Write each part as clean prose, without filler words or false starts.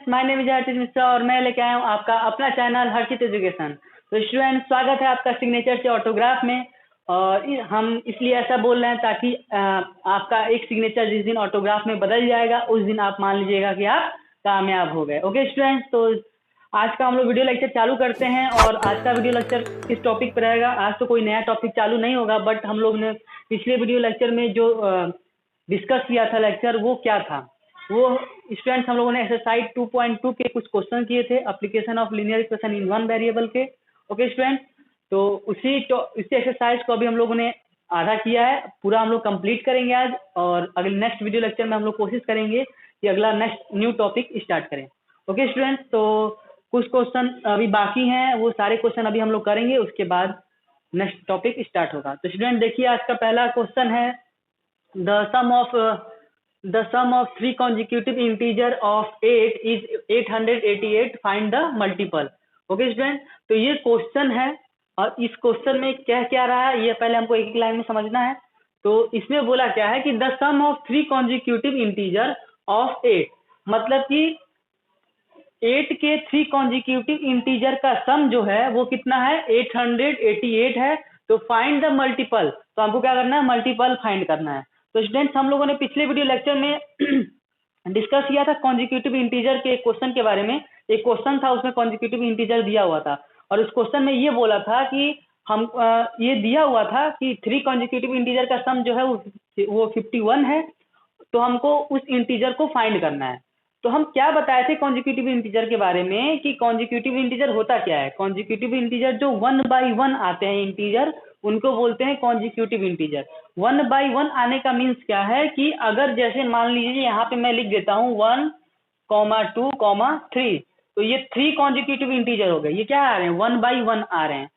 Students, my name is हर्षित मिश्रा और मैं लेके आया हूँ आपका अपना चैनल हर्षित एजुकेशन। तो स्टूडेंट, स्वागत है आपका सिग्नेचर से ऑटोग्राफ में। और हम इसलिए ऐसा बोल रहे हैं ताकि आपका एक सिग्नेचर जिस दिन ऑटोग्राफ में बदल जाएगा उस दिन आप मान लीजिएगा कि आप कामयाब हो गए। ओके स्टूडेंट्स, तो आज का हम लोग वीडियो लेक्चर चालू करते हैं। और आज का वीडियो लेक्चर किस टॉपिक पर रहेगा? आज तो कोई नया टॉपिक चालू नहीं होगा, बट हम लोग ने पिछले वीडियो लेक्चर में जो डिस्कस किया था लेक्चर, वो क्या था? वो स्टूडेंट्स, हम लोगों ने एक्सरसाइज 2.2 के कुछ क्वेश्चन किए थे, application of linear equation in one variable के। ओके स्टूडेंट, तो उसी एक्सरसाइज को अभी हम लोगों ने आधा किया है, पूरा हम लोग कंप्लीट करेंगे आज। और अगले नेक्स्ट वीडियो लेक्चर में हम लोग कोशिश करेंगे कि अगला नेक्स्ट न्यू टॉपिक स्टार्ट करें। ओके स्टूडेंट्स, तो कुछ क्वेश्चन अभी बाकी हैं, वो सारे क्वेश्चन अभी हम लोग करेंगे, उसके बाद नेक्स्ट टॉपिक स्टार्ट होगा। तो स्टूडेंट देखिए, आज का पहला क्वेश्चन है the sum of three consecutive integer of 8 is 888, find the multiple। Okay student, तो ये क्वेश्चन है और इस क्वेश्चन में क्या क्या रहा है ये पहले हमको एक एक लाइन में समझना है। तो इसमें बोला क्या है कि the sum of three consecutive integer of 8, मतलब कि 8 के थ्री कॉन्जिक्यूटिव इंटीजर का सम जो है वो कितना है? 888 है। तो फाइंड द मल्टीपल, तो हमको क्या करना है? मल्टीपल फाइंड करना है। तो स्टूडेंट्स, हम लोगों ने पिछले वीडियो लेक्चर में डिस्कस किया था कॉन्जिक्यूटिव इंटीजर के क्वेश्चन के बारे में। एक क्वेश्चन था, उसमें कॉन्जिक्यूटिव इंटीजर दिया हुआ था और उस क्वेश्चन में ये बोला था कि हम ये दिया हुआ था कि थ्री कॉन्जिक्यूटिव इंटीजर का सम जो है वो 51 है। तो हमको उस इंटीजर को फाइंड करना है। तो हम क्या बताए थे कॉन्जिक्यूटिव इंटीजर के बारे में कि कॉन्जिक्यूटिव इंटीजर होता क्या है? कॉन्जिक्यूटिव इंटीजर जो 1 by 1 आते हैं इंटीजर, उनको बोलते हैं कॉन्जिक्यूटिव इंटीजर। 1 by 1 आने का मीन्स क्या है कि अगर जैसे मान लीजिए यहाँ पे मैं लिख देता हूँ 1, 2, 3, तो ये 3 कॉन्जिक्यूटिव इंटीजर हो गए। ये क्या आ रहे हैं? 1 by 1 आ रहे हैं।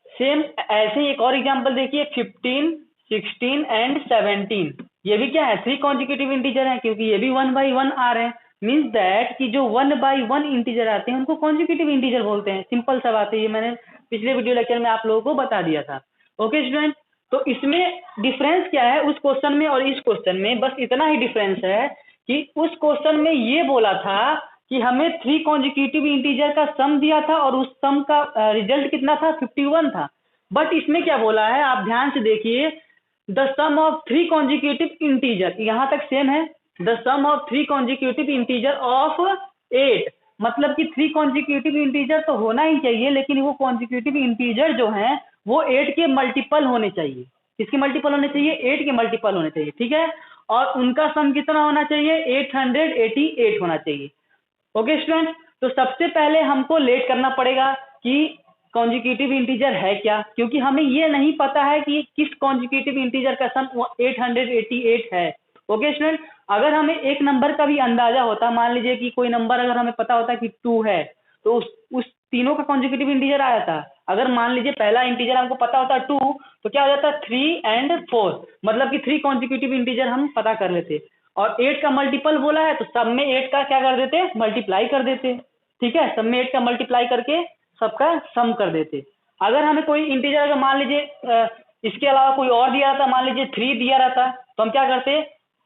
सेम ऐसे ही एक और एग्जांपल देखिए, 15, 16 एंड 17, ये भी क्या है? 3 कॉन्जिक्यूटिव इंटीजर हैं, क्योंकि ये भी 1 by 1 आ रहे हैं। मीन्स दैट कि जो 1 by 1 इंटीजर आते हैं उनको कॉन्जिक्यूटिव इंटीजर बोलते हैं। सिंपल सा बात है, ये मैंने पिछले वीडियो लेक्चर में आप लोगों को बता दिया था। ओके स्टूडेंट, तो इसमें डिफरेंस क्या है उस क्वेश्चन में और इस क्वेश्चन में? बस इतना ही डिफरेंस है कि उस क्वेश्चन में ये बोला था कि हमें 3 कॉन्जिक्यूटिव इंटीजर का सम दिया था और उस सम का रिजल्ट कितना था? 51 था। बट इसमें क्या बोला है, आप ध्यान से देखिए, the sum of three consecutive integer, यहाँ तक सेम है। The sum of three consecutive integer of 8, मतलब कि 3 कॉन्जिक्यूटिव इंटीजर तो होना ही चाहिए, लेकिन वो कॉन्जिक्यूटिव इंटीजर जो हैं वो 8 के मल्टीपल होने चाहिए। किसके मल्टीपल होने चाहिए? 8 के मल्टीपल होने चाहिए, ठीक है। और उनका सम कितना होना चाहिए? 888 होना चाहिए। ओके स्टूडेंट, तो सबसे पहले हमको लेट करना पड़ेगा कि कॉन्जिक्यूटिव इंटीजर है क्या, क्योंकि हमें ये नहीं पता है कि किस कॉन्जिक्यूटिव इंटीजर का सम 888 है। ओके स्टूडेंट, अगर हमें एक नंबर का भी अंदाजा होता, मान लीजिए कि कोई नंबर अगर हमें पता होता कि 2 है, तो उस तीनों का कॉन्जिक्यूटिव इंटीजर आया था। अगर मान लीजिए पहला इंटीजर हमको पता होता 2, तो क्या हो जाता? 3 and 4, मतलब कि 3 कॉन्जिक्यूटिव इंटीजर हम पता कर लेते। और 8 का मल्टीपल बोला है तो सब में 8 का क्या कर देते? मल्टीप्लाई कर देते, ठीक है। सब में 8 का मल्टीप्लाई करके सबका सम कर देते। अगर हमें कोई इंटीजर अगर मान लीजिए इसके अलावा कोई और दिया रहता, मान लीजिए 3 दिया रहता, तो हम क्या करते?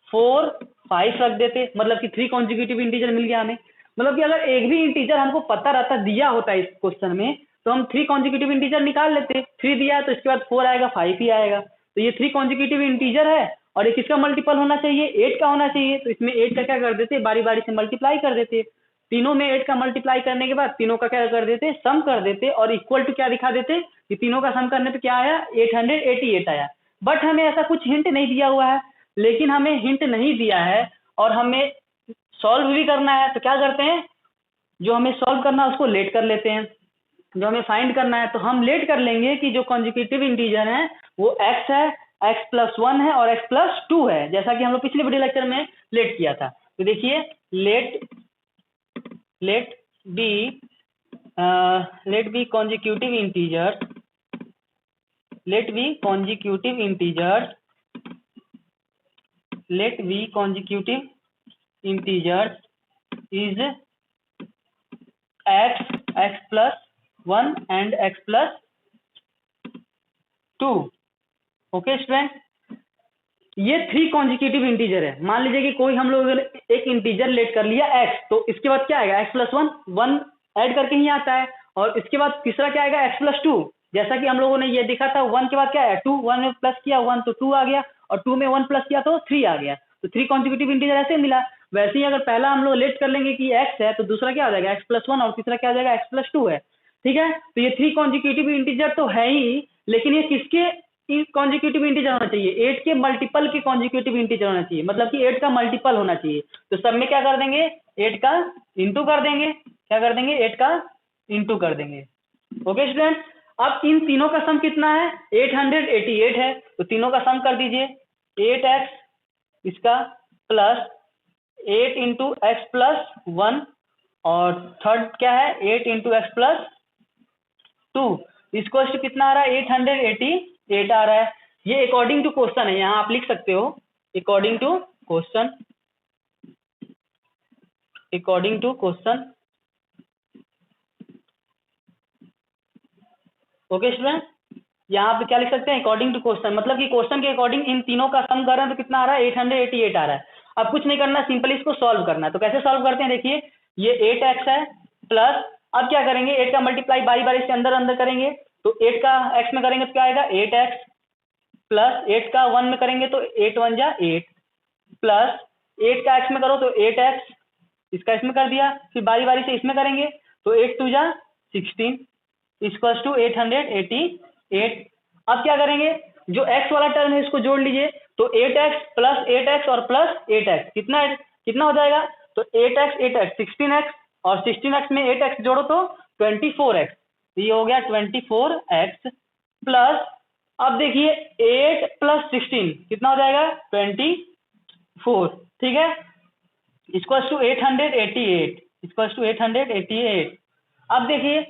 4, 5 रख देते, मतलब कि 3 कॉन्जिक्यूटिव इंटीजर मिल गया हमें। मतलब कि अगर एक भी इंटीजर हमको पता रहता, दिया होता इस क्वेश्चन में, तो हम 3 कॉन्जिक्यूटिव इंटीजर निकाल लेते। 3 दिया है तो इसके बाद 4 आएगा, 5 ही आएगा। तो ये 3 कॉन्जिक्यूटिव इंटीजर है और ये किसका मल्टीपल होना चाहिए? 8 का होना चाहिए। तो इसमें 8 का क्या कर देते? बारी बारी से मल्टीप्लाई कर देते। तीनों में 8 का मल्टीप्लाई करने के बाद तीनों का क्या कर देते? सम कर देते और इक्वल टू क्या दिखा देते कि तीनों का सम करने पे क्या आया? 888 आया। बट हमें ऐसा कुछ हिंट नहीं दिया हुआ है, लेकिन हमें हिंट नहीं दिया है और हमें सॉल्व भी करना है, तो क्या करते हैं? जो हमें सॉल्व करना है उसको लेट कर लेते हैं। जो हमें फाइंड करना है तो हम लेट कर लेंगे कि जो कॉन्जिक्यूटिव इंटीजर है वो x है, x+1 है और x+2 है, जैसा कि हम लोग पिछले वीडियो लेक्चर में लेट किया था। तो देखिए, let be consecutive integers, let be consecutive integers is x+1 and x+2। Okay student, ये 3 कॉन्जिक्यूटिव इंटीजर है। मान लीजिए कि कोई हम लोगों ने एक इंटीजर लेट कर लिया x, तो इसके बाद क्या आएगा, x प्लस 1 ऐड करके ही आता है, और इसके बाद तीसरा क्या आएगा, x प्लस 2। जैसा कि हम लोगों ने ये देखा था, 1 के बाद क्या है 2, 1 में प्लस किया 1 तो 2 आ गया, और 2 में 1 प्लस किया तो 3 आ गया। तो 3 कॉन्जिक्यूटिव इंटीजर ऐसे मिला। वैसे ही अगर पहला हम लोग लेट कर लेंगे कि x है, तो दूसरा क्या हो जाएगा x प्लस 1, और तीसरा क्या हो जाएगा x प्लस 2 है। ठीक है, तो ये 3 कॉन्जिक्यूटिव इंटीजर तो है ही, लेकिन ये किसके कॉन्जिक्यूटिव इंटीजर होना चाहिए, 8 के मल्टीपल के कॉन्जिक्यूटिव इंटीजर होना चाहिए, मतलब कि 8 का मल्टीपल होना चाहिए। तो सब में क्या कर देंगे, 8 का इंटू कर देंगे। क्या कर देंगे, 8 का इंटू कर देंगे। ओके स्टूडेंट, अब इन तीनों का सम कितना है, 888 है, तो तीनों का सम कर दीजिए। 8x इसका प्लस 8 इंटू एक्स प्लस 1, और थर्ड क्या है 8 इंटू एक्स प्लस 2, इसको कितना आ रहा है 888 आ रहा है। ये अकॉर्डिंग टू क्वेश्चन है, यहाँ आप लिख सकते हो according to question, according to question. Okay student, यहाँ पे क्या लिख सकते हैं, अकॉर्डिंग टू क्वेश्चन, मतलब कि क्वेश्चन के अकॉर्डिंग इन तीनों का सम कर रहे हैं तो कितना आ रहा है 888 आ रहा है। अब कुछ नहीं करना, सिंपली इसको सॉल्व करना है। तो कैसे सॉल्व करते हैं, देखिए ये 8x है प्लस, अब क्या करेंगे 8 का मल्टीप्लाई बारी बारी से अंदर अंदर करेंगे, तो 8 का x में करेंगे तो क्या आएगा 8x, प्लस 8 का 1 में करेंगे तो 8 1 जा 8, प्लस 8 का x में करो तो 8x, इसका इसमें कर दिया, फिर बारी बारी से इसमें करेंगे तो 8 2 जा 16 इक्वल्स टू 888। अब क्या करेंगे, जो x वाला टर्म है इसको जोड़ लीजिए, तो 8x प्लस 8x और प्लस 8x कितना है, कितना हो जाएगा, तो 8x 8x 16x, और 16x में 8x जोड़ो तो 24x, तो ये हो गया 24x प्लस, अब देखिए 8 प्लस 16 कितना हो जाएगा 24, ठीक है, इक्वल्स टू 888, इक्वल्स टू 888। अब देखिए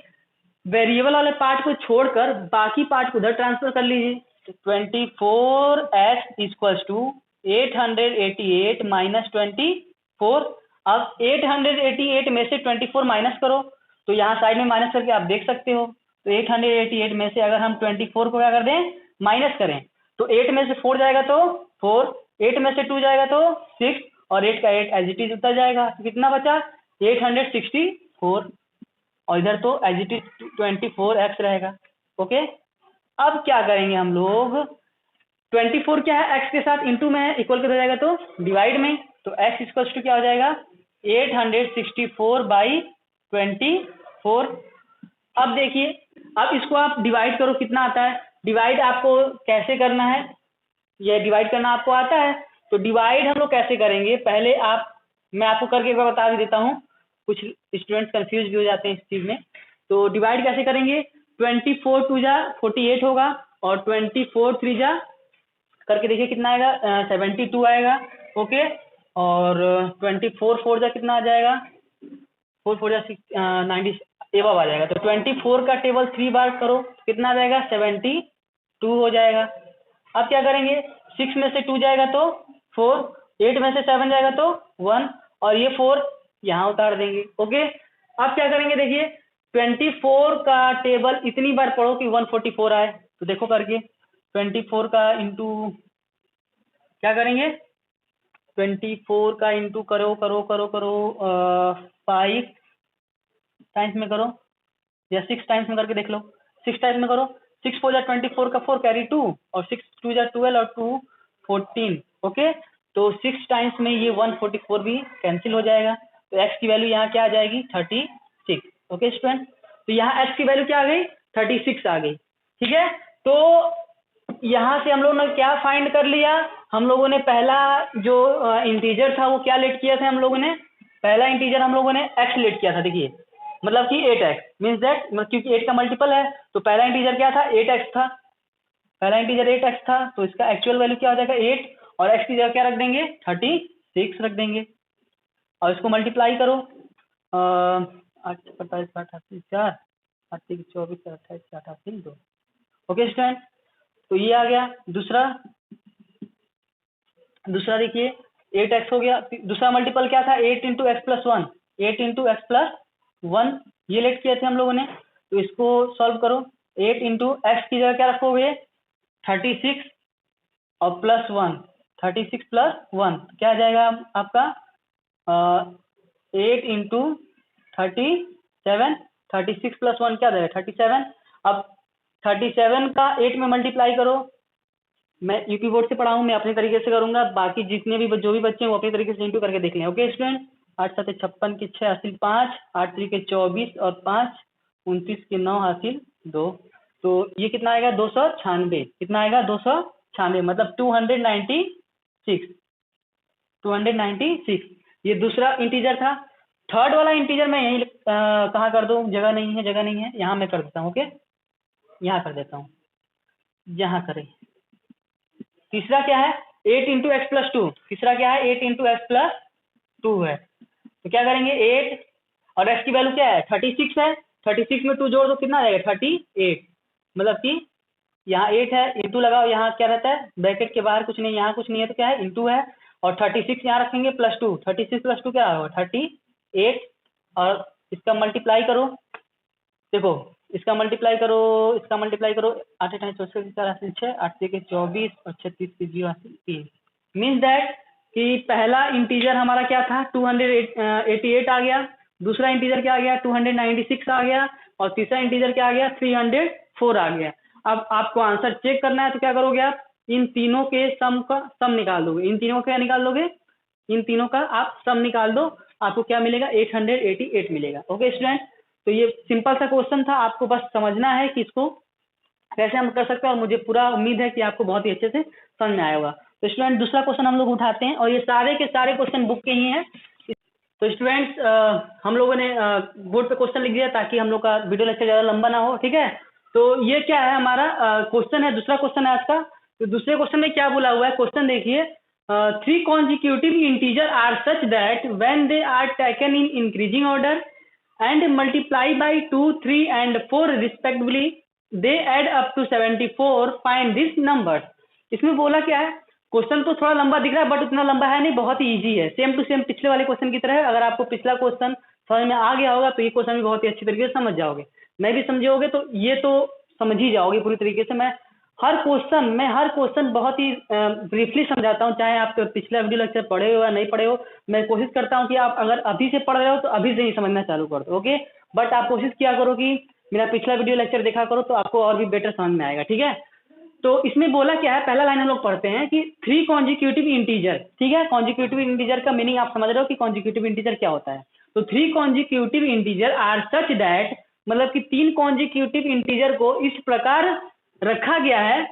वेरिएबल वाले पार्ट को छोड़कर बाकी पार्ट को उधर ट्रांसफर कर लीजिए। 24x equals to 888 minus 24। अब 888 में से 24 माइनस करो, तो यहाँ साइड में माइनस करके आप देख सकते हो। तो 888 में से अगर हम 24 को क्या कर दें, माइनस करें, तो 8 में से 4 जाएगा तो 4, 8 में से 2 जाएगा तो 6, और 8 का 8 एज इट इज उतर जाएगा, तो कितना बचा 864, और इधर तो एज इट इज 24x रहेगा। ओके, अब क्या करेंगे हम लोग, 24 क्या है x के साथ इंटू में है, इक्वल कर जाएगा तो डिवाइड में, तो x इक्वल्स टू क्या हो जाएगा 864 बाई 24। अब देखिए, अब इसको आप डिवाइड करो, कितना आता है, डिवाइड आपको कैसे करना है, ये डिवाइड करना आपको आता है, तो डिवाइड हम लोग कैसे करेंगे, पहले मैं आपको करके एक बार बता भी देता हूँ, कुछ स्टूडेंट्स कंफ्यूज भी हो जाते हैं इस चीज में। तो डिवाइड कैसे करेंगे, 24 2 जा 48 होगा, और 24 3 जा करके देखिए कितना आएगा 72 आएगा। ओके, और 24 4 जा कितना आ जाएगा, 4 4 जा 90 एवब आ जाएगा। तो 24 का टेबल 3 बार करो, कितना आ जाएगा 72 हो जाएगा। अब क्या करेंगे, 6 में से 2 जाएगा तो 4, 8 में से 7 जाएगा तो 1, और ये 4 यहाँ उतार देंगे। ओके, अब क्या करेंगे, देखिए 24 का टेबल इतनी बार पढ़ो कि 144 आए, तो देखो करके 24 का इंटू क्या करेंगे, 24 का इंटू करो करो करो करो 5 टाइम्स में करो, या 6 टाइम्स में करके देख लो, 6 टाइम्स में करो, 6 4 जा 24 का 4 कैरी 2, और 6 2 जा 12 और 2 14। ओके, तो 6 टाइम्स में ये 144 भी कैंसिल हो जाएगा, तो x की वैल्यू यहाँ क्या आ जाएगी 36। ओके स्टूडेंट, तो यहाँ x की वैल्यू क्या आ गई 36 आ गई। ठीक है, तो यहाँ से हम लोगों ने क्या फाइंड कर लिया, हम लोगों ने पहला जो इंटीजर था वो क्या लेट किया था, हम लोगों ने पहला इंटीजर हम लोगों ने x लेट किया था। देखिए मतलब कि 8x मीन्स दैट, क्योंकि 8 का मल्टीपल है, तो पहला इंटीजर क्या था 8x था, पहला इंटीजर 8x था, तो इसका एक्चुअल वैल्यू क्या हो जाएगा 8, और x की जगह क्या रख देंगे 36 रख देंगे, और इसको मल्टीप्लाई करो 8 27 88 4 8 24 28 88 2। ओके स्टूडेंट, तो ये आ गया दूसरा देखिए 8x हो गया, दूसरा मल्टीपल क्या था 8 into x plus 1, 8 into x plus 1 ये लेट किए थे हम लोगों ने, तो इसको सॉल्व करो, 8 इंटू एक्स की जगह क्या रखोगे 36 और प्लस 1, 36 प्लस 1 क्या आ जाएगा आपका 8 इंटू 37, 36 प्लस 1 क्या आ जाएगा 37। अब 37 का 8 में मल्टीप्लाई करो। मैं यूपी बोर्ड से पढ़ा हूँ, मैं अपने तरीके से करूंगा, बाकी जितने भी जो भी बच्चे हैं वो अपने तरीके से इंटू करके देख लें। ओके स्टूडेंट, 8 7 56 के 6 हासिल 5, 8 3 के 24 और 5 29 के 9 हासिल 2। तो ये कितना आएगा 296। कितना आएगा 296, मतलब 296। ये दूसरा इंटीजर था। थर्ड वाला इंटीजर मैं यहीं कहाँ कर दूं, जगह नहीं है, जगह नहीं है, यहाँ मैं कर देता हूँ। ओके, यहाँ कर देता हूँ, यहाँ करें। तीसरा क्या है 8 इंटू एक्स प्लस 2। तीसरा क्या है 8 इंटू एक्स प्लस 2 है। तो क्या करेंगे 8 और एक्स की वैल्यू क्या है 36 है। 36 में 2 जोड़ दो कितना आ जाएगा 38। मतलब कि यहाँ 8 है, इंटू लगाओ, यहाँ क्या रहता है ब्रैकेट के बाहर कुछ नहीं, यहाँ कुछ नहीं है तो क्या है इंटू है, और 36 यहाँ रखेंगे प्लस 2। 36 प्लस 2 क्या होगा 38, और इसका मल्टीप्लाई करो। देखो इसका मल्टीप्लाई करो, इसका मल्टीप्लाई करो, 8 8 64 4 हासिल 6, 8 के 24 और 36 के 0 हासिल 3। मीन्स दैट कि पहला इंटीजर हमारा क्या था 288 आ गया, दूसरा इंटीजर क्या आ गया 296 आ गया, और तीसरा इंटीजर क्या आ गया 304 आ गया। अब आपको आंसर चेक करना है तो क्या करोगे आप इन तीनों के सम का सम निकाल दोगे। इन तीनों का निकाल दोगे, इन तीनों का आप सम निकाल दो, आपको क्या मिलेगा 888 मिलेगा। ओके स्टूडेंट, तो ये सिंपल सा क्वेश्चन था, आपको बस समझना है कि इसको कैसे हम कर सकते हैं, और मुझे पूरा उम्मीद है कि आपको बहुत ही अच्छे से समझ में आया होगा। तो स्टूडेंट दूसरा क्वेश्चन हम लोग उठाते हैं, और ये सारे के सारे क्वेश्चन बुक के ही हैं। तो स्टूडेंट्स हम लोगों ने बोर्ड पे क्वेश्चन लिख दिया ताकि हम लोग का वीडियो लेक्चर ज़्यादा लंबा ना हो, ठीक है। तो ये क्या है हमारा क्वेश्चन है, दूसरा क्वेश्चन है आज का। तो दूसरे क्वेश्चन में क्या बोला हुआ है, क्वेश्चन देखिए, 3 consecutive integer are such that when they are taken in increasing order and multiply by 2, 3 and 4 respectively, they add up to 74. Find this number। इसमें बोला क्या है, क्वेश्चन तो थोड़ा लंबा दिख रहा है बट उतना लंबा है नहीं, बहुत ही इजी है, सेम टू सेम पिछले वाले क्वेश्चन की तरह है। अगर आपको पिछला क्वेश्चन समझ में आ गया होगा तो ये क्वेश्चन भी बहुत ही अच्छी तरीके से समझ जाओगे, मैं भी समझोगे तो ये तो समझ ही जाओगे पूरी तरीके से। मैं हर क्वेश्चन बहुत ही ब्रीफली समझाता हूँ, चाहे आप पिछला वीडियो लेक्चर पढ़े हो या नहीं पढ़े हो। मैं कोशिश करता हूँ कि आप अगर अभी से पढ़ रहे हो तो अभी से ही समझना चालू कर दो। ओके, बट आप कोशिश किया करो कि मेरा पिछला वीडियो लेक्चर देखा करो तो आपको और भी बेटर समझ में आएगा, ठीक है। तो इसमें बोला क्या है, पहला लाइन हम लोग पढ़ते हैं कि 3 consecutive इंटीजर, ठीक है। कॉन्जिक्यूटिव इंटीजर का मीनिंग आप समझ रहे हो कि कॉन्जिक्यूटिव इंटीजर क्या होता है। तो 3 consecutive integer are such that, मतलब कि 3 consecutive इंटीजर को इस प्रकार रखा गया है।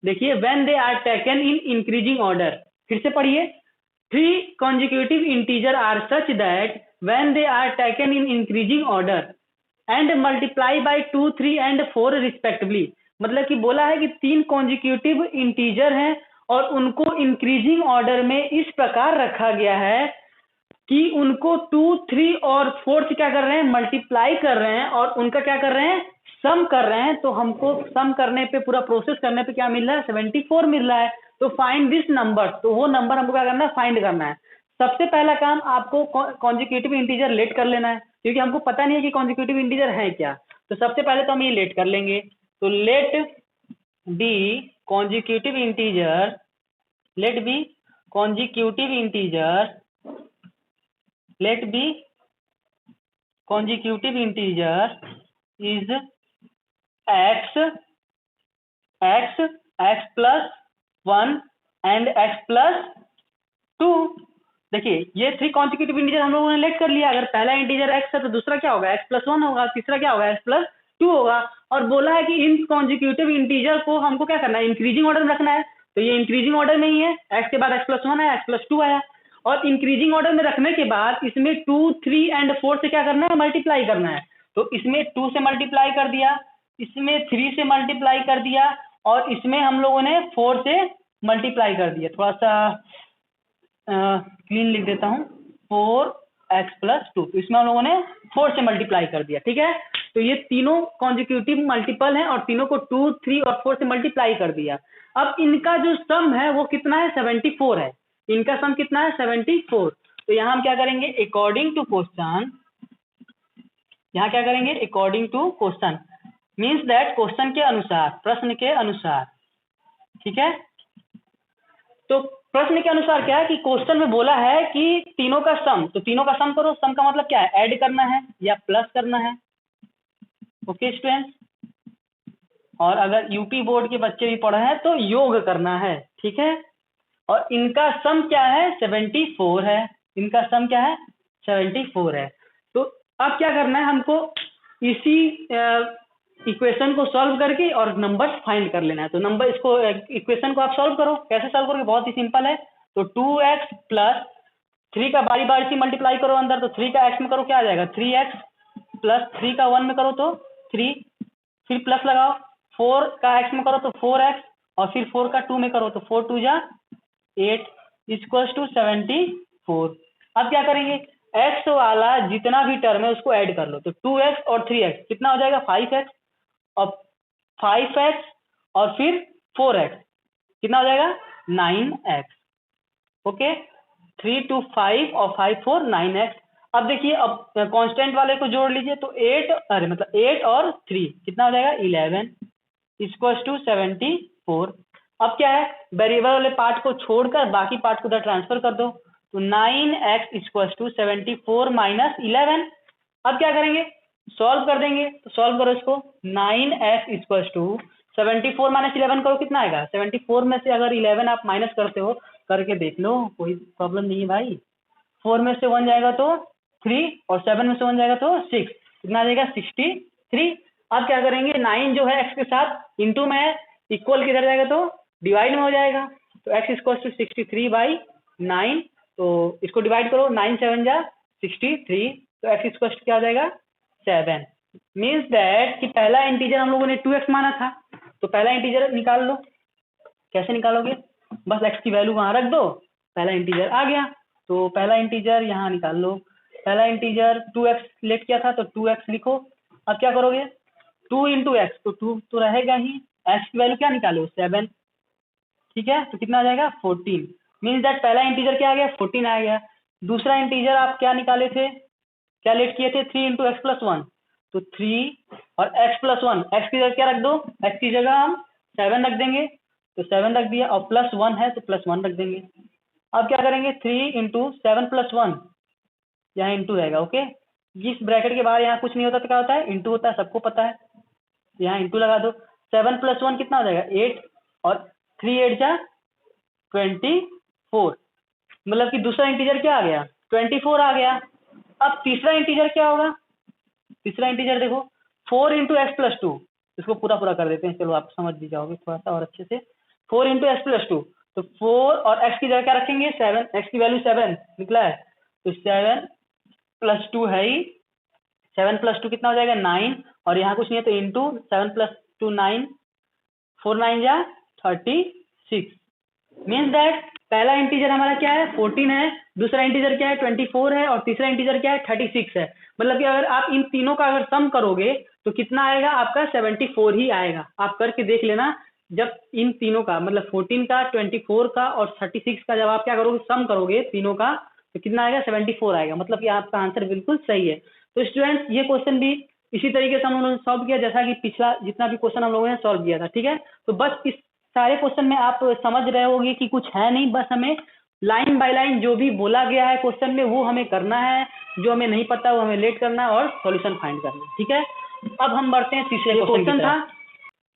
देखिए when they are taken in increasing order, फिर से पढ़िए, 3 consecutive integer are such that when they are taken in increasing order and multiply by 2, 3 and 4 respectively. मतलब कि बोला है कि 3 consecutive इंटीजर हैं और उनको इंक्रीजिंग ऑर्डर में इस प्रकार रखा गया है कि उनको 2, 3 और 4 से क्या कर रहे हैं मल्टीप्लाई कर रहे हैं, और उनका क्या कर रहे हैं सम कर रहे हैं। तो हमको सम करने पे, पूरा प्रोसेस करने पे क्या मिल रहा है 74 मिल रहा है। तो फाइंड दिस नंबर, तो वो नंबर हमको क्या करना है फाइंड करना है। सबसे पहला काम आपको कॉन्जिक्यूटिव इंटीजर लेट कर लेना है, क्योंकि हमको पता नहीं है कि कॉन्जिक्यूटिव इंटीजर है क्या। तो सबसे पहले तो हम ये लेट कर लेंगे। तो let be consecutive integer, let be consecutive integer, let be consecutive integer is x plus 1 and x plus 2। देखिए ये 3 consecutive इंटीजर हम लोगों ने लेट कर लिया। अगर पहला इंटीजर x है तो दूसरा क्या होगा x plus 1 होगा, तीसरा क्या होगा x plus 2 होगा। और बोला है कि इन consecutive इंटीजर को हमको क्या करना है इंक्रीजिंग ऑर्डर में रखना है। तो ये इंक्रीजिंग ऑर्डर में ही है, x के बाद x plus 1 है, x plus 2 आया, और इंक्रीजिंग ऑर्डर में रखने के बाद इसमें 2, 3 एंड 4 से क्या करना है मल्टीप्लाई करना है। तो इसमें 2 से मल्टीप्लाई कर दिया, इसमें 3 से मल्टीप्लाई कर दिया, और इसमें हम लोगों ने 4 से मल्टीप्लाई कर दिया। थोड़ा सा क्लीन लिख देता हूँ, 4x plus 2। तो इसमें हम लोगों ने 4 से मल्टीप्लाई कर दिया, ठीक है। तो ये तीनों कॉन्जिक्यूटिव मल्टीपल हैं और तीनों को 2, 3 और 4 से मल्टीप्लाई कर दिया। अब इनका जो सम है वो कितना है 74 है। इनका सम कितना है 74। तो यहाँ हम क्या करेंगे अकॉर्डिंग टू क्वेश्चन, यहाँ क्या करेंगे according to question, means that question के अनुसार, प्रश्न के अनुसार, ठीक है। तो प्रश्न के अनुसार क्या है कि क्वेश्चन में बोला है कि तीनों का सम, तो तीनों का सम करो। सम का मतलब क्या है, ऐड करना है या प्लस करना है। ओके स्टूडेंट्स, और अगर यूपी बोर्ड के बच्चे भी पढ़े हैं तो योग करना है, ठीक है। और इनका सम क्या है, 74 है। इनका सम क्या है, 74 है। तो अब क्या करना है हमको, इसी इक्वेशन को सॉल्व करके और नंबर्स फाइंड कर लेना है। तो नंबर इसको इक्वेशन को आप सॉल्व करो। कैसे सॉल्व करोगे, बहुत ही सिंपल है। तो 2x प्लस 3 का बारी बारी से मल्टीप्लाई करो अंदर, तो 3 का x में करो क्या आ जाएगा 3x, प्लस 3 का 1 में करो तो 3, फिर प्लस लगाओ, 4 का x में करो तो 4x, और फिर 4 का 2 में करो तो 4 2 जा 8 इक्वल्स टू 74। अब क्या करेंगे, x वाला जितना भी टर्म है उसको ऐड कर लो। तो 2x और 3x कितना हो जाएगा 5x, और 5x और फिर 4x कितना हो जाएगा 9x। ओके, 3 2 5 और 5 4 9x। अब देखिए, अब कांस्टेंट वाले को जोड़ लीजिए तो 8, अरे मतलब 8 और 3 कितना हो जाएगा 11 इक्वल्स टू 74। अब क्या है, वेरिएबल वाले पार्ट को छोड़कर बाकी पार्ट को उधर ट्रांसफर कर दो। तो 9x इक्वल्स टू 74 माइनस 11। अब क्या करेंगे, सॉल्व कर देंगे। तो सॉल्व करो इसको, 9x इक्वल्स टू 74 माइनस 11 करो कितना आएगा। 74 में से अगर 11 आप माइनस करते हो, करके देख लो, कोई प्रॉब्लम नहीं है भाई। 4 में से 1 जाएगा तो 3, और 7 में से 1 जाएगा तो 6, कितना आ जाएगा 63। अब क्या करेंगे, 9 जो है x के साथ इंटू में है, इक्वल किधर जाएगा तो डिवाइड में हो जाएगा। तो x इक्वल टू 63 बाई 9, तो इसको डिवाइड करो, 9 7 जा 63, तो x इक्वल टू क्या हो जाएगा 7। मीन्स दैट कि पहला इंटीजर हम लोगों ने 2x माना था, तो पहला इंटीजर निकाल लो। कैसे निकालोगे, बस x की वैल्यू वहां रख दो, पहला इंटीजर आ गया। तो पहला इंटीजर यहाँ निकाल लो। पहला इंटीजर 2x लेट किया था तो 2x लिखो। अब क्या करोगे, 2 इंटू एक्स, तो 2 तो रहेगा ही, x की वैल्यू क्या निकालो 7, ठीक है। तो कितना आ जाएगा 14। मीन्स दैट पहला इंटीजर क्या आ गया 14 आ गया। दूसरा इंटीजर आप क्या निकाले थे, क्या लेट किए थे 3 इंटू एक्स प्लस 1, तो 3 और x प्लस 1, x की जगह क्या रख दो, x की जगह हम 7 रख देंगे, तो 7 रख दिया, और प्लस 1 है तो प्लस 1 रख देंगे। अब क्या करेंगे, 3 इंटू 7 प्लस 1, यहाँ इंटू रहेगा। ओके, इस ब्रैकेट के बाहर यहाँ कुछ नहीं होता तो क्या होता है इंटू होता है, सबको पता है। यहाँ इंटू लगा दो, 7 प्लस 1 कितना हो जाएगा 8, और 3 8 जा 24, मतलब कि दूसरा इंटीजर क्या आ गया 24 आ गया। अब तीसरा इंटीजर क्या होगा, तीसरा इंटीजर देखो 4 इंटू एक्स प्लस 2, इसको पूरा पूरा कर देते हैं, चलो आप समझ भी जाओगे थोड़ा सा और अच्छे से। 4 इंटू एक्स प्लस 2, तो 4 और x की जगह क्या रखेंगे 7, x की वैल्यू 7 निकला है, तो 7 प्लस 2 है ही, 7 प्लस 2 कितना हो जाएगा 9, और यहाँ कुछ नहीं है तो इंटू 7 प्लस 2 9, 4 9 जा 36। मीन्स दैट पहला इंटीजर हमारा क्या है 14 है, दूसरा इंटीजर क्या है 24 है, और तीसरा इंटीजर क्या है 36 है। मतलब कि अगर आप इन तीनों का अगर सम करोगे तो कितना आएगा आपका 74 ही आएगा। आप करके देख लेना, जब इन तीनों का मतलब 14 का 24 का और 36 का जब आप क्या करोगे सम करोगे तीनों का, तो कितना आएगा 74 आएगा। मतलब कि आपका आंसर बिल्कुल सही है। तो स्टूडेंट्स ये क्वेश्चन भी इसी तरीके से हम लोगों ने सॉल्व किया जैसा कि पिछला जितना भी क्वेश्चन हम लोगों ने सॉल्व किया था, ठीक है। तो बस इस सारे क्वेश्चन में आप समझ रहे होंगे कि कुछ है नहीं, बस हमें लाइन बाय लाइन जो भी बोला गया है क्वेश्चन में वो हमें करना है, जो हमें नहीं पता वो हमें लेट करना है और सॉल्यूशन फाइंड करना है, ठीक है। अब हम बढ़ते हैं तीसरे क्वेश्चन था।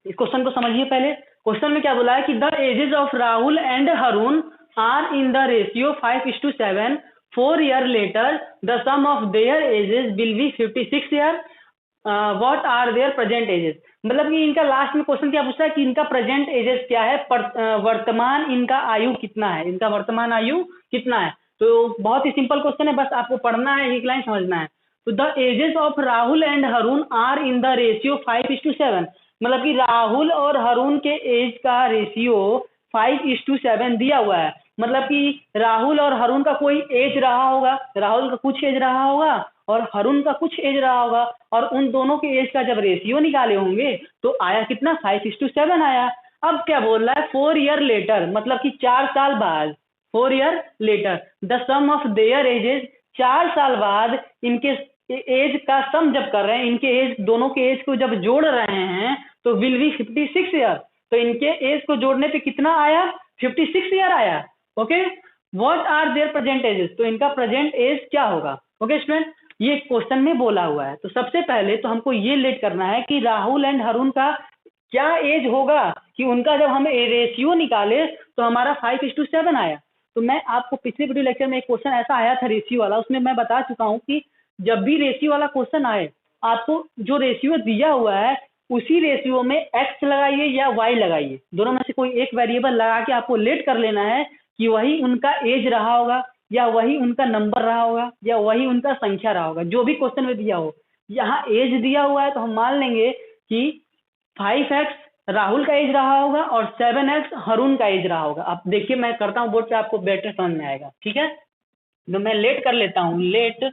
इस क्वेश्चन को समझिए पहले। क्वेश्चन में क्या बोला है कि the ages of Rahul and Haroon are in the ratio 5:7, 4 year later the sum of their ages will be 56 year, what are their present ages। मतलब कि इनका लास्ट में क्वेश्चन क्या पूछता है कि इनका प्रेजेंट एजेस क्या है, वर्तमान इनका आयु कितना है, इनका वर्तमान आयु कितना है। तो बहुत ही सिंपल क्वेश्चन है, बस आपको पढ़ना है, एक लाइन समझना है। तो the ages of Rahul and Haroon are in the ratio 5:7, मतलब कि राहुल और हरून के एज का रेशियो 5:7 दिया हुआ है। मतलब कि राहुल और हरून का कोई एज रहा होगा, राहुल का कुछ एज रहा होगा और हरून का कुछ एज रहा होगा, और उन दोनों के एज का जब रेशियो निकाले होंगे तो आया कितना 5:7 आया। अब क्या बोल रहा है 4 year लेटर, मतलब कि 4 साल बाद, 4 year later the sum of their ages, 4 साल बाद इनके एज का सम जब कर रहे हैं, इनके एज दोनों के एज को जब जोड़ रहे हैं तो विल बी 56 ईयर। तो इनके एज को जोड़ने पे कितना आया 56 ईयर आया। Okay, what are their present ages, तो इनका प्रेजेंट एज क्या होगा। ओके स्टूडेंट, ये क्वेश्चन में बोला हुआ है। तो सबसे पहले तो हमको ये लेट करना है कि राहुल एंड हरुण का क्या एज होगा, कि उनका जब हम रेशियो निकाले तो हमारा 5:7 आया। तो मैं आपको पिछले वीडियो लेक्चर में एक क्वेश्चन ऐसा आया था रेशियो वाला, उसमें मैं बता चुका हूं कि जब भी रेशियो वाला क्वेश्चन आए, आपको जो रेशियो दिया हुआ है उसी रेशियो में एक्स लगाइए या वाई लगाइए, दोनों में से कोई एक वेरिएबल लगा के आपको लेट कर लेना है कि वही उनका एज रहा होगा, या वही उनका नंबर रहा होगा, या वही उनका संख्या रहा होगा, जो भी क्वेश्चन में दिया हो। यहाँ एज दिया हुआ है तो हम मान लेंगे कि 5x राहुल का एज रहा होगा और 7x हरुण का एज रहा होगा। आप देखिए, मैं करता हूँ बोर्ड पे, आपको बेटर समझ में आएगा। ठीक है, तो मैं लेट कर लेता हूँ, लेट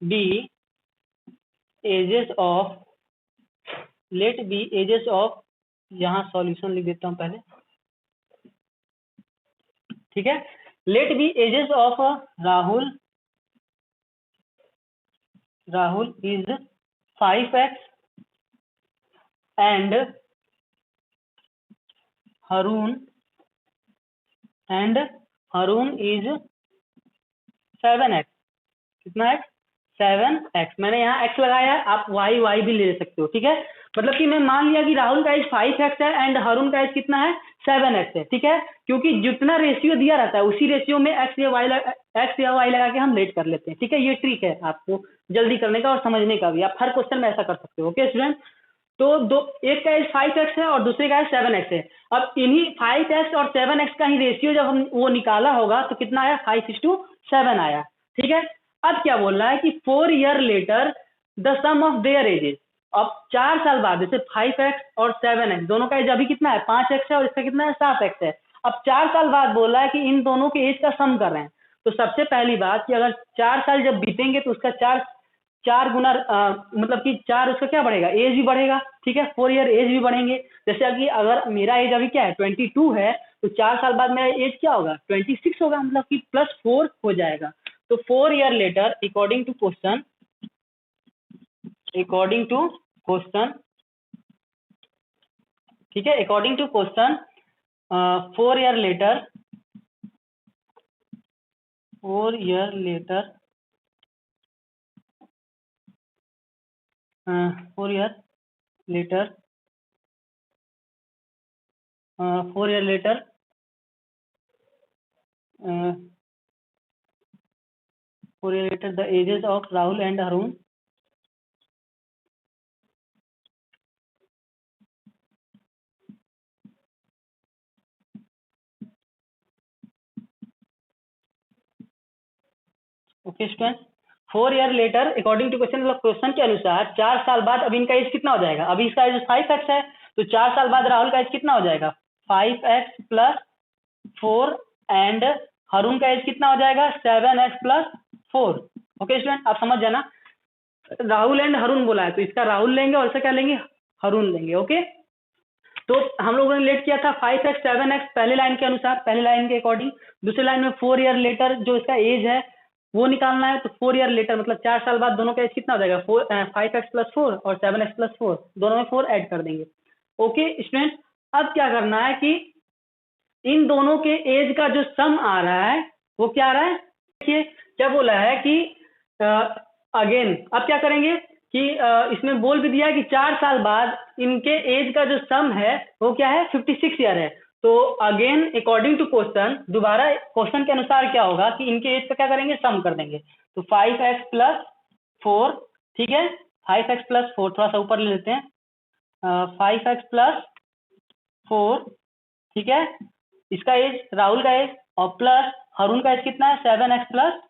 बी एजेस ऑफ, यहाँ सॉल्यूशन लिख देता हूँ पहले। ठीक है, let be ages of Rahul is 5x and Harun is 7x। कितना x? 7x। मैंने यहाँ x लगाया, आप y भी ले सकते हो। ठीक है, मतलब कि मैं मान लिया कि राहुल का एज 5x है एंड हरुण का एज कितना है, 7x है। ठीक है, क्योंकि जितना रेशियो दिया रहता है उसी रेशियो में x या y लगा के हम लेट कर लेते हैं। ठीक है, ये ट्रिक है आपको जल्दी करने का और समझने का भी, आप हर क्वेश्चन में ऐसा कर सकते हो। ओके स्टूडेंट, तो एक का एज 5x है और दूसरे का एज 7x है। अब इन्हीं 5x और 7x का ही रेशियो जब हम वो निकाला होगा तो कितना आया, 5:7 आया। ठीक है, अब क्या बोल रहा है कि 4 year later the sum of their ages. अब 4 साल बाद, जैसे 5x और 7x दोनों का एज अभी कितना है, 5x है और इसका कितना है, 7x है। अब 4 साल बाद बोल रहा है कि इन दोनों के एज का सम कर रहे हैं। तो सबसे पहली बात कि अगर 4 साल जब बीतेंगे तो उसका 4 गुना मतलब कि 4 उसका क्या बढ़ेगा, एज भी बढ़ेगा। ठीक है, 4 ईयर एज भी बढ़ेंगे। जैसे कि अगर मेरा एज अभी क्या है, 22 है, तो 4 साल बाद मेरा एज क्या होगा, 26 होगा, मतलब कि +4 हो जाएगा। तो 4 year later according to question, ठीक है, according to question 4 year later the ages of Rahul and Harun okay student, 4 year later according to question, मतलब क्वेश्चन के अनुसार 4 साल बाद अब इनका एज कितना हो जाएगा। अभी इसका एज 5x है, तो 4 साल बाद राहुल का एज कितना हो जाएगा, 5x + 4 एंड हरुण का एज कितना हो जाएगा, 7x + 4। ओके स्टूडेंट, आप समझ जाना, राहुल एंड हरुण बोला है तो इसका राहुल लेंगे और इसका क्या लेंगे, हरुण लेंगे। ओके, तो हम लोगों ने लेट किया था 5x 7x पहले लाइन के अनुसार, पहले लाइन के अकॉर्डिंग। दूसरे लाइन में 4 ईयर लेटर जो इसका एज है वो निकालना है। तो 4 ईयर लेटर मतलब 4 साल बाद दोनों का एज कितना हो जाएगा, 5x + 4 और 7x + 4, दोनों में 4 ऐड कर देंगे। ओके स्टूडेंट, अब क्या करना है कि इन दोनों के एज का जो सम आ रहा है वो क्या आ रहा है, देखिए क्या बोला है कि अगेन, अब क्या करेंगे कि इसमें बोल भी दिया है कि 4 साल बाद इनके एज का जो सम है वो क्या है, 56 ईयर है। तो अगेन अकॉर्डिंग टू क्वेश्चन, दोबारा क्वेश्चन के अनुसार क्या होगा कि इनके एज का क्या करेंगे, सम कर देंगे। तो 5x + 4, ठीक है, 5x + 4 थोड़ा सा ऊपर ले लेते हैं, 5x + 4, ठीक है, इसका एज राहुल का एज और प्लस हरुण का एज कितना है, 7x +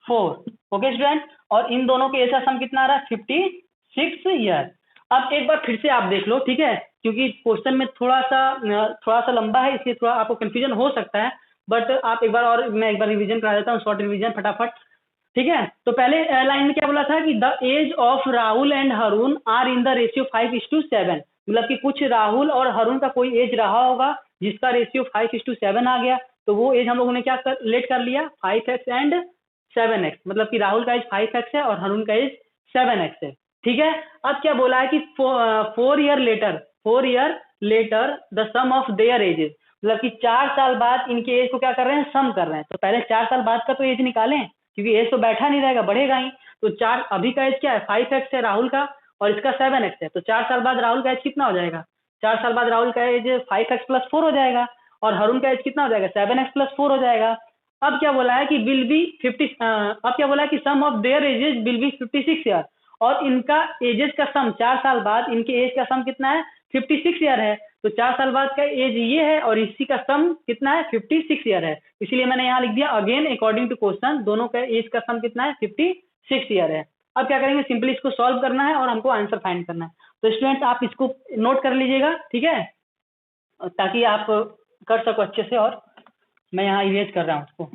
4। ओके स्टूडेंट, और इन दोनों के एज का सम कितना आ रहा है, 56 ईयर। अब एक बार फिर से आप देख लो, ठीक है, क्योंकि क्वेश्चन में थोड़ा सा लंबा है, इसलिए थोड़ा आपको कंफ्यूजन हो सकता है, बट आप एक बार और, मैं एक बार रिवीजन करा देता हूँ, शॉर्ट रिवीजन फटाफट। ठीक है, तो पहले लाइन में क्या बोला था कि the age of Rahul and Harun are in the ratio 5:7, मतलब कि कुछ राहुल और हरुण का कोई एज रहा होगा जिसका रेशियो 5:7 आ गया। तो वो एज हम लोगों ने क्या लेट कर लिया, 5x एंड 7x, मतलब कि राहुल का एज 5x है और हरुण का एज 7x है। ठीक है, अब क्या बोला है कि 4 year later the sum of their ages, मतलब कि 4 साल बाद इनके एज को क्या कर रहे हैं, सम कर रहे हैं। तो पहले 4 साल बाद का तो एज निकालें, क्योंकि एज तो बैठा नहीं रहेगा, बढ़ेगा ही। तो 4 अभी का एज क्या है, 5x है राहुल का, और इसका 7x है। तो 4 साल बाद राहुल का एज कितना हो जाएगा, 4 साल बाद राहुल का एज 5x + 4 हो जाएगा, और हरुण का एज कितना हो जाएगा, 7x + 4 हो जाएगा। अब क्या बोला है कि विल बी 50, अब क्या बोला है कि some of their ages will be 56 year, और इनका एजेस का सम 4 साल बाद इनके एज का सम कितना है, 56 ईयर है। तो 4 साल बाद का एज ये है और इसी का सम कितना है, 56 ईयर है। इसीलिए मैंने यहाँ लिख दिया अगेन अकॉर्डिंग टू क्वेश्चन दोनों का एज का सम कितना है, 56 ईयर है। अब क्या करेंगे, सिंपली इसको सॉल्व करना है और हमको आंसर फाइंड करना है। तो स्टूडेंट्स आप इसको नोट कर लीजिएगा, ठीक है, ताकि आप कर सको अच्छे से। और मैं यहाँ इरेज कर रहा हूँ उसको।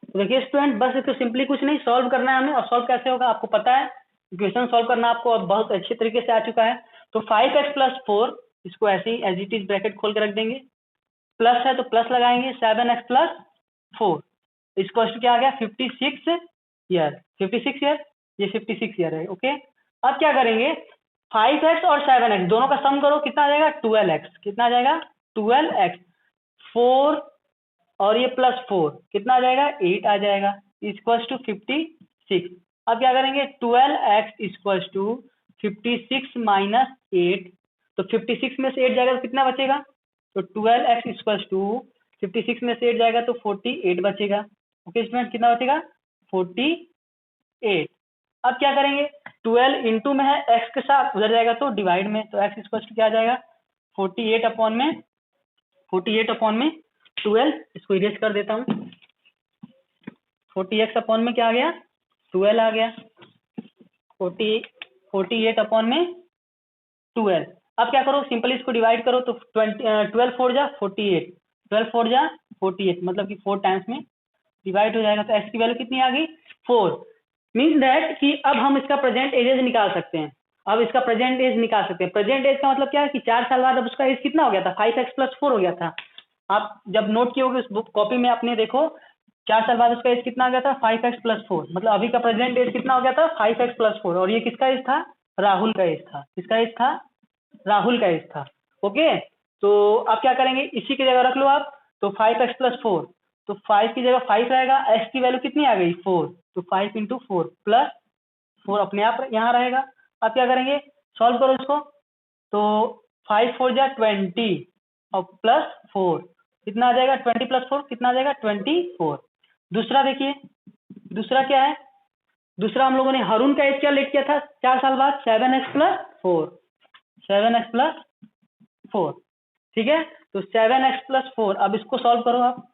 तो देखिए स्टूडेंट, बस इसको सिंपली कुछ नहीं, सॉल्व करना है हमें। और सॉल्व कैसे होगा आपको पता है, इक्वेशन सॉल्व करना आपको अब बहुत अच्छे तरीके से आ चुका है। तो 5x + 4, इसको ऐसे ही एज इट इज ब्रैकेट खोल के रख देंगे, प्लस है तो प्लस लगाएंगे, 7x + 4 इसको क्या आ गया, 56 ईयर। 56 ईयर, ये 56 ईयर है, ओके। अब क्या करेंगे, 5x और 7x दोनों का सम करो, कितना आ जाएगा, 12x। कितना आ जाएगा, 12x। 4 और ये +4 कितना आ जाएगा, 8 आ जाएगा, इक्वल्स टू 56। अब क्या करेंगे, 12x इक्वल्स टू 56 - 8। तो 56 में से 8 जाएगा तो कितना बचेगा, तो 12x इक्वल्स टू 56 में से 8 जाएगा तो 48 बचेगा। ओके स्टूडेंट, कितना बचेगा, 48। अब क्या करेंगे, 12 इंटू में है, x के साथ उधर जाएगा तो डिवाइड में, तो x इक्वल्स टू क्या आ जाएगा, 48 अपॉन में 12। इसको इरेज कर देता हूँ। 40x अपॉन में क्या आ गया, 12 आ गया। 48 अपॉन में 12। अब क्या करो, सिंपली इसको डिवाइड करो, तो 12 4 जा 48, 12 4 जा 48, मतलब कि 4 टाइम्स में डिवाइड हो जाएगा। तो x की वैल्यू कितनी आ गई, 4। मीन्स दैट कि अब हम इसका प्रेजेंट एज निकाल सकते हैं। अब इसका प्रेजेंट एज निकाल सकते हैं। प्रेजेंट एज का मतलब क्या है कि 4 साल बाद अब उसका एज कितना हो गया था, 5x + 4 हो गया था। आप जब नोट किए होगे उस बुक कॉपी में, आपने देखो 4 साल बाद उसका एज कितना आ गया था, 5x + 4। मतलब अभी का प्रेजेंट एज कितना हो गया था, 5x + 4। और ये किसका एज था, राहुल का एज था। किसका एज था, राहुल का एज था। ओके, तो अब क्या करेंगे, इसी की जगह रख लो आप। तो 5x + 4, तो 5 की जगह 5 रहेगा, x की वैल्यू कितनी आ गई, 4। तो 5 × 4 + 4 अपने आप यहाँ रहेगा। अब क्या करेंगे, सॉल्व करो इसको। तो 5 4 जा 20 और +4 कितना आ जाएगा, 20 + 4 कितना आ जाएगा, 24। दूसरा देखिए, दूसरा क्या है, दूसरा हम लोगों ने हरुण का एज क्या लेट किया था 4 साल बाद, 7x + 4, 7x + 4, ठीक है। तो 7x + 4, अब इसको सॉल्व करो आप।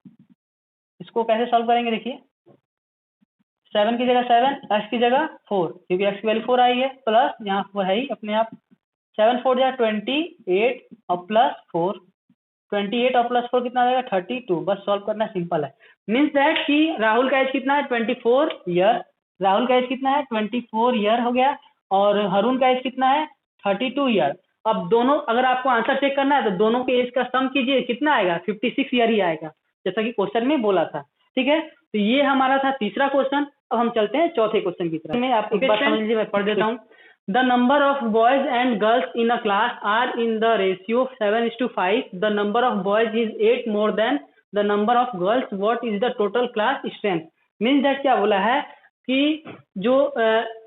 इसको कैसे सॉल्व करेंगे, देखिए 7 की जगह 7, x की जगह 4, क्योंकि x की वैल्यू 4 आई है, प्लस यहाँ पर है ही अपने आप, 7 4 जा 28 और +4, 28 और +4 कितना आ जाएगा, 32। बस सॉल्व करना सिंपल है। मीन्स दैट कि राहुल का एज कितना है, 24 ईयर। राहुल का एज कितना है, 24 ईयर हो गया, और हरुण का एज कितना है, 32 ईयर। अब दोनों, अगर आपको आंसर चेक करना है तो दोनों के एज का सम कीजिए, कितना आएगा, 56 ईयर ही आएगा, जैसा कि क्वेश्चन में बोला था। ठीक है, तो ये हमारा था तीसरा क्वेश्चन। अब हम चलते हैं चौथे क्वेश्चन की तरफ। मैं आप एक बार समझ लीजिए, मैं पढ़ देता हूँ। The number of boys and girls in a class are in the ratio 7:5. The number of boys is 8 more than the number of girls. What is the total class strength? Means that क्या बोला है कि जो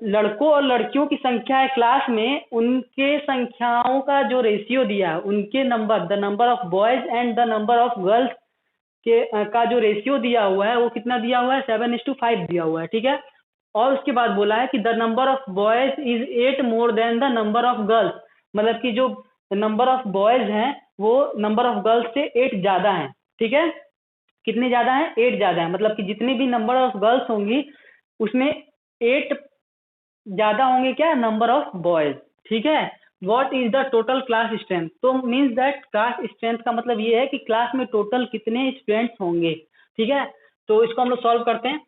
लड़कों और लड़कियों की संख्या है क्लास में, उनके संख्याओं का जो रेशियो दिया है, उनके number, the number of boys and the number of girls के का जो रेशियो दिया हुआ है वो कितना दिया हुआ है, 7:5 दिया हुआ है। ठीक है, और उसके बाद बोला है कि the number of boys is 8 more than the number of girls. मतलब कि जो नंबर ऑफ बॉयज हैं वो नंबर ऑफ गर्ल्स से 8 ज्यादा हैं। ठीक है, कितने ज्यादा हैं, 8 ज्यादा है। मतलब कि जितनी भी नंबर ऑफ गर्ल्स होंगी उसमें 8 ज्यादा होंगे क्या, नंबर ऑफ बॉयज। ठीक है, what is the total class strength. तो मीन्स दैट क्लास स्ट्रेंथ का मतलब ये है कि क्लास में टोटल कितने स्टूडेंट्स होंगे। ठीक है, तो इसको हम लोग सॉल्व करते हैं।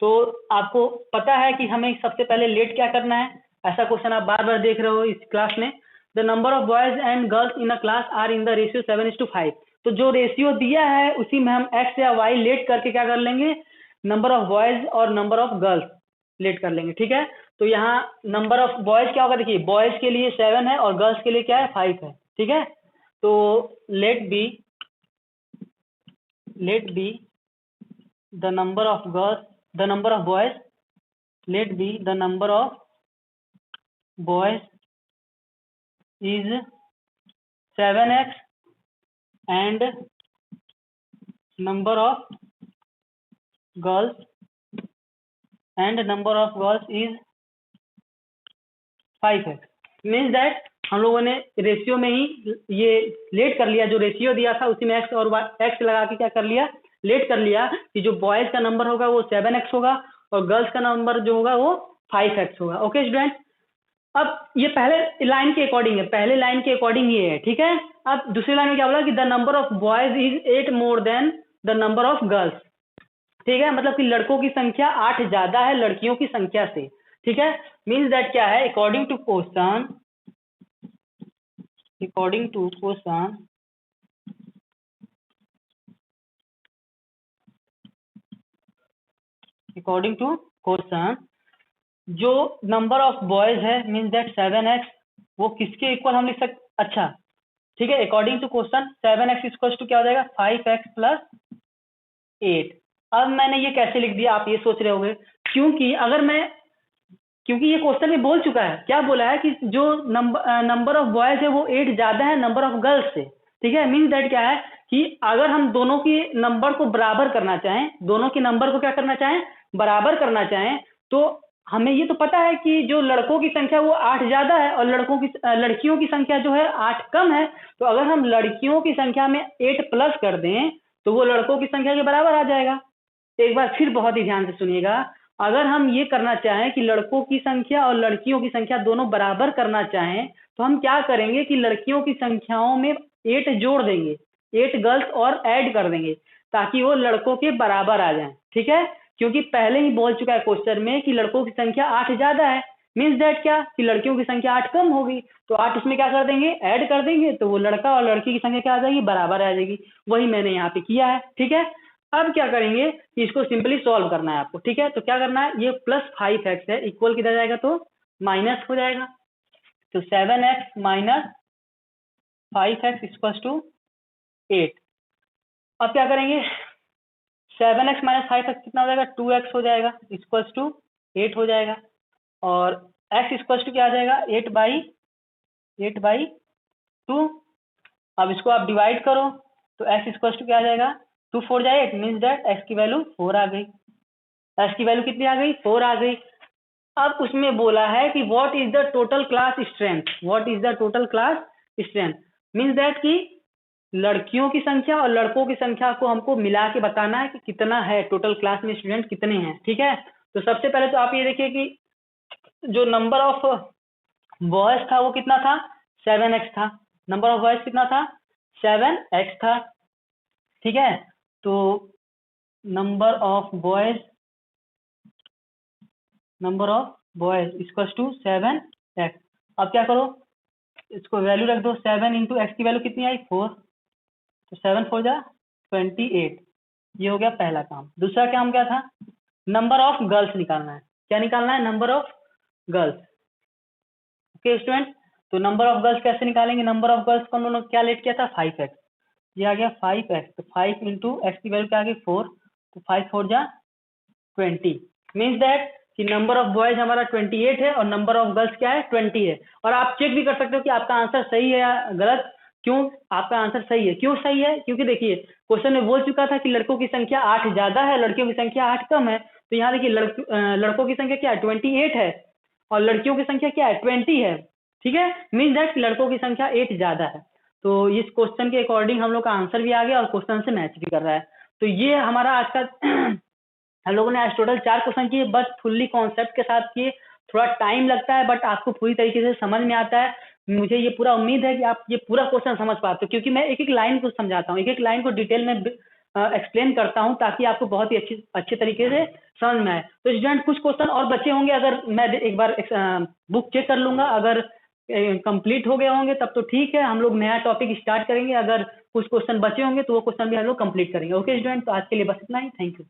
तो आपको पता है कि हमें सबसे पहले लेट क्या करना है, ऐसा क्वेश्चन आप बार बार देख रहे हो इस क्लास में। The number of boys and girls in a class are in the ratio 7:5। तो जो रेशियो दिया है उसी में हम x या y लेट करके क्या कर लेंगे, नंबर ऑफ बॉयज और नंबर ऑफ गर्ल्स लेट कर लेंगे। ठीक है, तो यहाँ नंबर ऑफ बॉयज क्या होगा, देखिए बॉयज के लिए 7 है और गर्ल्स के लिए क्या है 5 है। ठीक है, तो let be the number of girls, the number of boys, let be the number of boys is 7x and number of girls is 5x। Means that हम लोगों ने रेशियो में ही ये लेट कर लिया, जो रेशियो दिया था उसी में x और x लगा के क्या कर लिया, लेट कर लिया कि जो बॉयज का नंबर होगा वो 7x होगा और गर्ल्स का नंबर जो होगा वो 5x होगा। ओके स्टूडेंट, अब ये पहले लाइन के अकॉर्डिंग है, पहले लाइन के अकॉर्डिंग ये है। ठीक है, अब दूसरी लाइन में क्या बोला कि the number of boys is 8 more than the number of girls. ठीक है, मतलब कि लड़कों की संख्या 8 ज्यादा है लड़कियों की संख्या से। ठीक है, मीन्स दैट क्या है, अकॉर्डिंग टू क्वेश्चन जो नंबर ऑफ बॉयज है मीन्स दैट 7x, वो किसके इक्वल हम लिख सकते, अच्छा ठीक है, according to question 7x equal to क्या हो जाएगा 5x प्लस 8। अब मैंने ये कैसे लिख दिया, आप ये सोच रहे होंगे, क्योंकि ये क्वेश्चन में बोल चुका है, क्या बोला है कि जो नंबर ऑफ बॉयज है वो 8 ज्यादा है नंबर ऑफ गर्ल्स से। ठीक है, मीन्स दैट क्या है कि अगर हम दोनों की नंबर को बराबर करना चाहें, दोनों के नंबर को क्या करना चाहें, बराबर करना चाहें, तो हमें ये तो पता है कि जो लड़कों की संख्या वो 8 ज्यादा है और लड़कियों की संख्या जो है 8 कम है। तो अगर हम लड़कियों की संख्या में 8 प्लस कर दें तो वो लड़कों की संख्या के बराबर आ जाएगा। एक बार फिर बहुत ही ध्यान से सुनिएगा, अगर हम ये करना चाहें कि लड़कों की संख्या और लड़कियों की संख्या दोनों बराबर करना चाहें तो हम क्या करेंगे कि लड़कियों की संख्याओं में 8 जोड़ देंगे, 8 गर्ल्स और ऐड कर देंगे ताकि वो लड़कों के बराबर आ जाएं। ठीक है, क्योंकि पहले ही बोल चुका है क्वेश्चन में कि लड़कों की संख्या 8 ज्यादा है, मीन्स दैट क्या कि लड़कियों की संख्या 8 कम होगी, तो 8 उसमें क्या कर देंगे, ऐड कर देंगे, तो वो लड़का और लड़की की संख्या क्या आ जाएगी, बराबर आ जाएगी। वही मैंने यहाँ पे किया है। ठीक है, अब क्या करेंगे कि इसको सिंपली सॉल्व करना है आपको। ठीक है, तो क्या करना है, ये प्लस 5x है, इक्वल किधर जाएगा तो माइनस हो जाएगा, तो 7x minus 5x equal to 8। अब क्या करेंगे, 7x माइनस 5x कितना हो जाएगा, 2x हो जाएगा, इक्वल टू 8 हो जाएगा, और x इक्वल टू क्या आ जाएगा 8/2। अब इसको आप डिवाइड करो तो x इक्वल टू क्या आ जाएगा, 2 4 जाए 8, मीन्स दैट x की वैल्यू 4 आ गई। x की वैल्यू कितनी आ गई, 4 आ गई। अब उसमें बोला है कि what is the total class strength, means that कि लड़कियों की संख्या और लड़कों की संख्या को हमको मिला के बताना है कि कितना है टोटल क्लास में स्टूडेंट कितने हैं। ठीक है, तो सबसे पहले तो आप ये देखिए कि जो नंबर ऑफ बॉयज था वो कितना था, 7x था, नंबर ऑफ बॉयज कितना था, 7x था। ठीक है, तो number of boys equal to 7x। अब क्या करो, इसको वैल्यू रख दो, 7 इंटू एक्स की वैल्यू कितनी आई 4, तो 7 4 जा 28। ये हो गया पहला काम। दूसरा काम क्या था, नंबर ऑफ गर्ल्स निकालना है। क्या निकालना है, number of girls. Okay student, तो नंबर ऑफ गर्ल्स कैसे निकालेंगे, नंबर ऑफ गर्ल्स को हम लोगों ने क्या लेट किया था 5x, ये आ गया 5x, तो 5 इंटू एक्स की वैल्यू क्या आ गई 4, तो 5 4 जा 20, मीन्स दैट कि नंबर ऑफ बॉयज हमारा 28 है और नंबर ऑफ गर्ल्स क्या है 20 है। और आप चेक भी कर सकते हो कि आपका आंसर सही है या गलत। क्यों आपका आंसर सही है, क्यों सही है, क्योंकि देखिए क्वेश्चन में बोल चुका था कि लड़कों की संख्या 8 ज्यादा है लड़कियों की संख्या 8 कम है। तो यहाँ देखिए लड़कों की संख्या क्या है 28 है और लड़कियों की संख्या क्या है 20 है। ठीक है, मीन्स दैट लड़कों की संख्या 8 ज्यादा है। तो इस क्वेश्चन के अकॉर्डिंग हम लोग का आंसर भी आ गया और क्वेश्चन से मैच भी कर रहा है। तो ये हमारा आज का हम लोगों ने आज टोटल 4 क्वेश्चन किए, बस फुल्ली कॉन्सेप्ट के साथ किए। थोड़ा टाइम लगता है बट आपको पूरी तरीके से समझ में आता है। मुझे ये पूरा उम्मीद है कि आप ये पूरा क्वेश्चन समझ पाते हो, क्योंकि मैं एक एक लाइन को समझाता हूँ, एक एक लाइन को डिटेल में एक्सप्लेन करता हूँ ताकि आपको बहुत ही अच्छे तरीके से समझ में आए। तो स्टूडेंट कुछ क्वेश्चन और बचे होंगे, अगर मैं एक बार बुक चेक कर लूंगा, अगर कंप्लीट हो गए होंगे तब तो ठीक है, हम लोग नया टॉपिक स्टार्ट करेंगे। अगर कुछ क्वेश्चन बचे होंगे तो वो क्वेश्चन भी हम लोग कंप्लीट करेंगे। ओके स्टूडेंट, तो आज के लिए बस इतना ही। Thank you.